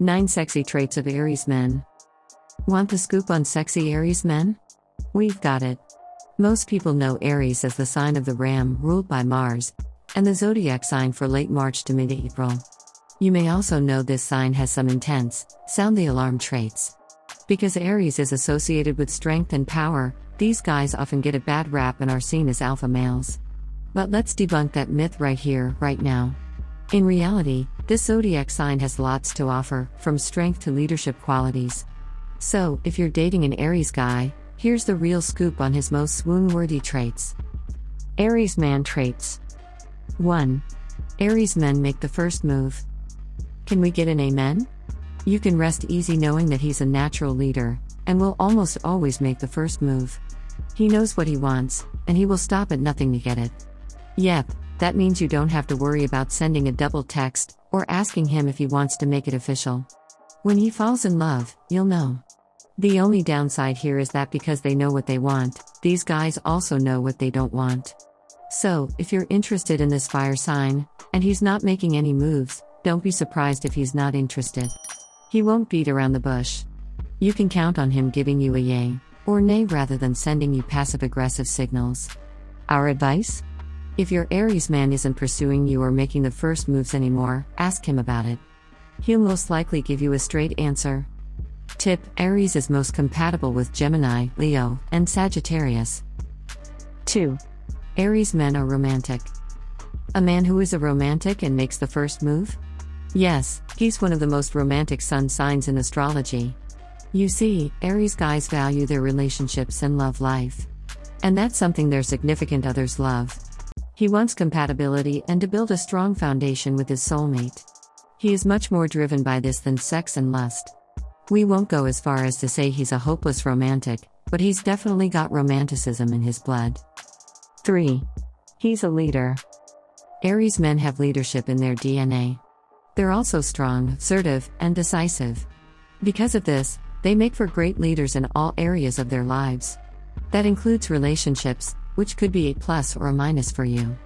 9 Sexy Traits of Aries Men. Want the scoop on sexy Aries men? We've got it. Most people know Aries as the sign of the ram ruled by Mars, and the zodiac sign for late March to mid-April. You may also know this sign has some intense, sound the alarm traits. Because Aries is associated with strength and power, these guys often get a bad rap and are seen as alpha males. But let's debunk that myth right here, right now. In reality, this zodiac sign has lots to offer, from strength to leadership qualities. So, if you're dating an Aries guy, here's the real scoop on his most swoon-worthy traits. Aries man traits. 1. Aries men make the first move. Can we get an amen? You can rest easy knowing that he's a natural leader, and will almost always make the first move. He knows what he wants, and he will stop at nothing to get it. Yep, that means you don't have to worry about sending a double text, or asking him if he wants to make it official. When he falls in love, you'll know. The only downside here is that because they know what they want, these guys also know what they don't want. So, if you're interested in this fire sign, and he's not making any moves, don't be surprised if he's not interested. He won't beat around the bush. You can count on him giving you a yay, or nay rather than sending you passive-aggressive signals. Our advice? If your Aries man isn't pursuing you or making the first moves anymore, ask him about it. He'll most likely give you a straight answer. Tip: Aries is most compatible with Gemini, Leo, and Sagittarius. 2. Aries men are romantic. A man who is a romantic and makes the first move? Yes, he's one of the most romantic sun signs in astrology. You see, Aries guys value their relationships and love life. And that's something their significant others love. He wants compatibility and to build a strong foundation with his soulmate. He is much more driven by this than sex and lust. We won't go as far as to say he's a hopeless romantic, but he's definitely got romanticism in his blood. 3. He's a leader. Aries men have leadership in their DNA. They're also strong, assertive, and decisive. Because of this, they make for great leaders in all areas of their lives. That includes relationships, which could be a plus or a minus for you.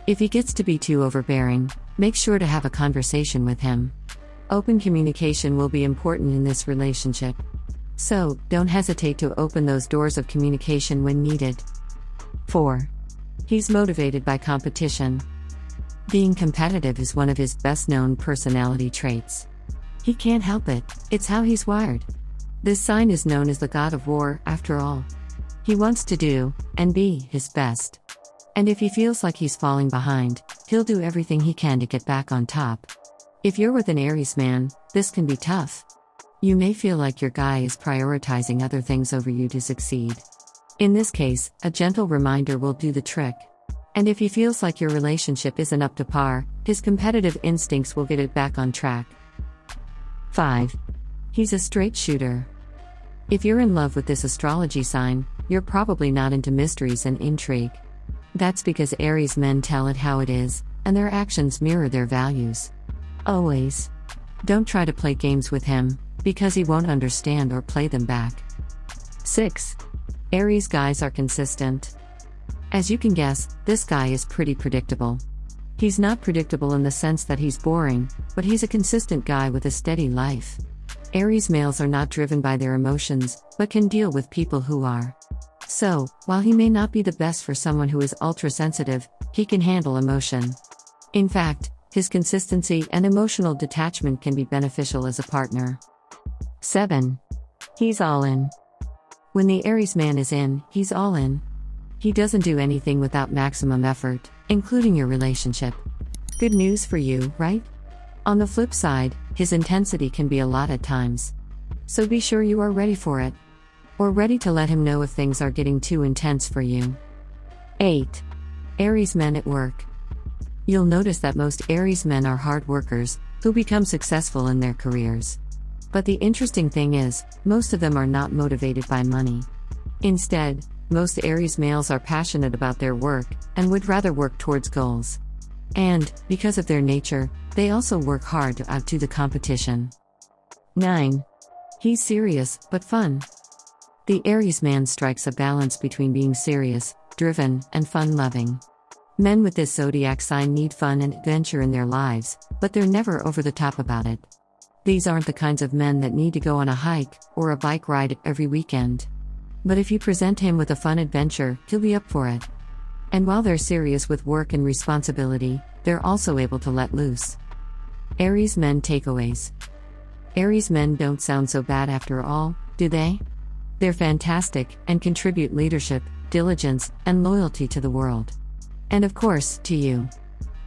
If he gets to be too overbearing, make sure to have a conversation with him. Open communication will be important in this relationship. So, don't hesitate to open those doors of communication when needed. 4. He's motivated by competition. Being competitive is one of his best-known personality traits. He can't help it, it's how he's wired. This sign is known as the god of war, after all. He wants to do, and be, his best. And if he feels like he's falling behind, he'll do everything he can to get back on top. If you're with an Aries man, this can be tough. You may feel like your guy is prioritizing other things over you to succeed. In this case, a gentle reminder will do the trick. And if he feels like your relationship isn't up to par, his competitive instincts will get it back on track. 5. He's a straight shooter. If you're in love with this astrology sign, you're probably not into mysteries and intrigue. That's because Aries men tell it how it is, and their actions mirror their values. Always. Don't try to play games with him, because he won't understand or play them back. 6. Aries guys are consistent. As you can guess, this guy is pretty predictable. He's not predictable in the sense that he's boring, but he's a consistent guy with a steady life. Aries males are not driven by their emotions, but can deal with people who are. So, while he may not be the best for someone who is ultra-sensitive, he can handle emotion. In fact, his consistency and emotional detachment can be beneficial as a partner. 7. He's all in. When the Aries man is in, he's all in. He doesn't do anything without maximum effort, including your relationship. Good news for you, right? On the flip side, his intensity can be a lot at times. So be sure you are ready for it. Or ready to let him know if things are getting too intense for you. 8. Aries men at work. You'll notice that most Aries men are hard workers, who become successful in their careers. But the interesting thing is, most of them are not motivated by money. Instead, most Aries males are passionate about their work, and would rather work towards goals. And, because of their nature, they also work hard to outdo the competition. 9. He's serious, but fun. The Aries man strikes a balance between being serious, driven, and fun-loving. Men with this zodiac sign need fun and adventure in their lives, but they're never over the top about it. These aren't the kinds of men that need to go on a hike or a bike ride every weekend. But if you present him with a fun adventure, he'll be up for it. And while they're serious with work and responsibility, they're also able to let loose. Aries men takeaways. Aries men don't sound so bad after all, do they? They're fantastic and contribute leadership, diligence, and loyalty to the world. And of course, to you.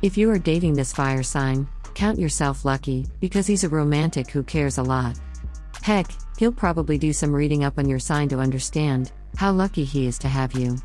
If you are dating this fire sign, count yourself lucky, because he's a romantic who cares a lot. Heck, he'll probably do some reading up on your sign to understand how lucky he is to have you.